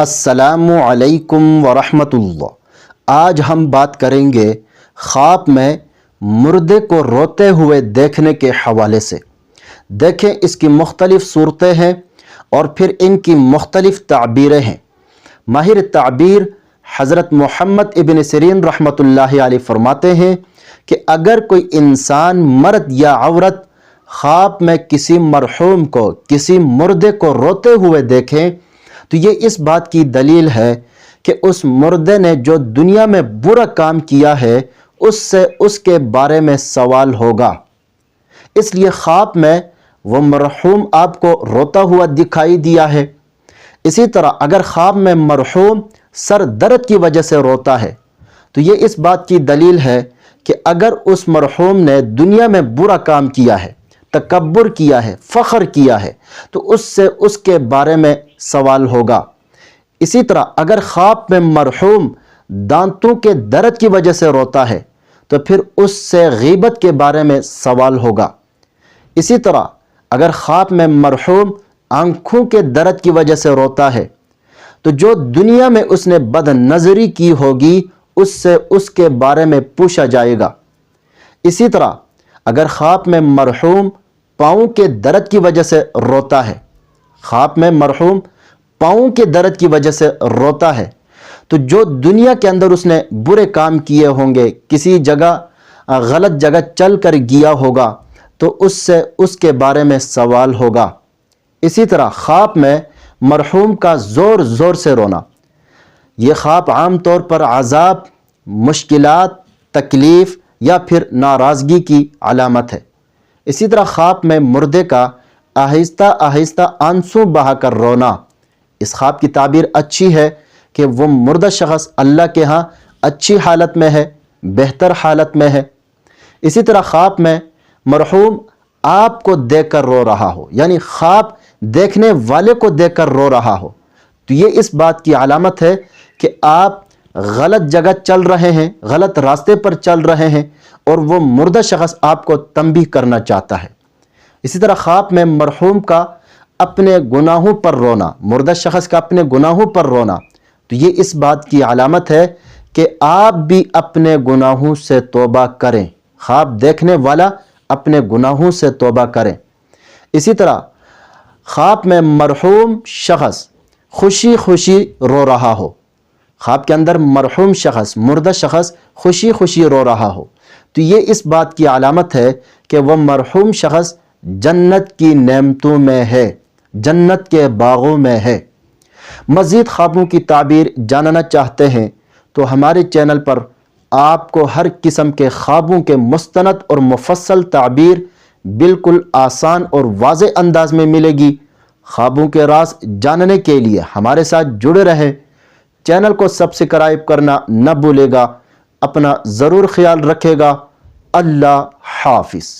السلام علیکم ورحمۃ اللہ۔ آج ہم بات کریں گے خواب میں مردے کو روتے ہوئے دیکھنے کے حوالے سے۔ دیکھیں اس کی مختلف صورتیں ہیں اور پھر ان کی مختلف تعبیریں ہیں۔ ماہر تعبیر حضرت محمد ابن سیرین رحمۃ اللہ علیہ فرماتے ہیں کہ اگر کوئی انسان مرد یا عورت خواب میں کسی مرحوم کو، کسی مردے کو روتے ہوئے دیکھیں تو یہ اس بات کی دلیل ہے کہ اس مردے نے جو دنیا میں برا کام کیا ہے اس سے اس کے بارے میں سوال ہوگا۔ اس لیے خواب میں وہ مرحوم آپ کو روتا ہوا دکھائی دیا ہے۔ اسی طرح اگر خواب میں مرحوم سر درد کی وجہ سے روتا ہے تو یہ اس بات کی دلیل ہے کہ اگر اس مرحوم نے دنیا میں برا کام کیا ہے، تکبر کیا ہے، فخر کیا ہے تو اس سے اس کے بارے میں سوال ہوگا۔ اسی طرح اگر خواب میں مرحوم دانتوں کے درد کی وجہ سے روتا ہے تو پھر اس سے غیبت کے بارے میں سوال ہوگا۔ اسی طرح اگر خواب میں مرحوم آنکھوں کے درد کی وجہ سے روتا ہے تو جو دنیا میں اس نے بد نظری کی ہوگی اس سے اس کے بارے میں پوچھا جائے گا۔ اسی طرح اگر خواب میں مرحوم پاؤں کے درد کی وجہ سے روتا ہے، خواب میں مرحوم پاؤں کے درد کی وجہ سے روتا ہے تو جو دنیا کے اندر اس نے برے کام کیے ہوں گے، کسی جگہ غلط جگہ چل کر گیا ہوگا تو اس سے اس کے بارے میں سوال ہوگا۔ اسی طرح خواب میں مرحوم کا زور زور سے رونا، یہ خواب عام طور پر عذاب، مشکلات، تکلیف یا پھر ناراضگی کی علامت ہے۔ اسی طرح خواب میں مردے کا آہستہ آہستہ آنسو بہا کر رونا، اس خواب کی تعبیر اچھی ہے کہ وہ مردہ شخص اللہ کے ہاں اچھی حالت میں ہے، بہتر حالت میں ہے۔ اسی طرح خواب میں مرحوم آپ کو دیکھ کر رو رہا ہو، یعنی خواب دیکھنے والے کو دیکھ کر رو رہا ہو تو یہ اس بات کی علامت ہے کہ آپ غلط جگہ چل رہے ہیں، غلط راستے پر چل رہے ہیں اور وہ مردہ شخص آپ کو تنبیہ کرنا چاہتا ہے۔ اسی طرح خواب میں مرحوم کا اپنے گناہوں پر رونا، مردہ شخص کا اپنے گناہوں پر رونا تو یہ اس بات کی علامت ہے کہ آپ بھی اپنے گناہوں سے توبہ کریں، خواب دیکھنے والا اپنے گناہوں سے توبہ کریں۔ اسی طرح خواب میں مرحوم شخص خوشی خوشی رو رہا ہو، خواب کے اندر مرحوم شخص، مردہ شخص خوشی خوشی رو رہا ہو تو یہ اس بات کی علامت ہے کہ وہ مرحوم شخص جنت کی نعمتوں میں ہے، جنت کے باغوں میں ہے۔ مزید خوابوں کی تعبیر جاننا چاہتے ہیں تو ہمارے چینل پر آپ کو ہر قسم کے خوابوں کے مستند اور مفصل تعبیر بالکل آسان اور واضح انداز میں ملے گی۔ خوابوں کے راز جاننے کے لیے ہمارے ساتھ جڑے رہیں، چینل کو سبسکرائب کرنا نہ بھولے گا۔ اپنا ضرور خیال رکھے گا۔ اللہ حافظ۔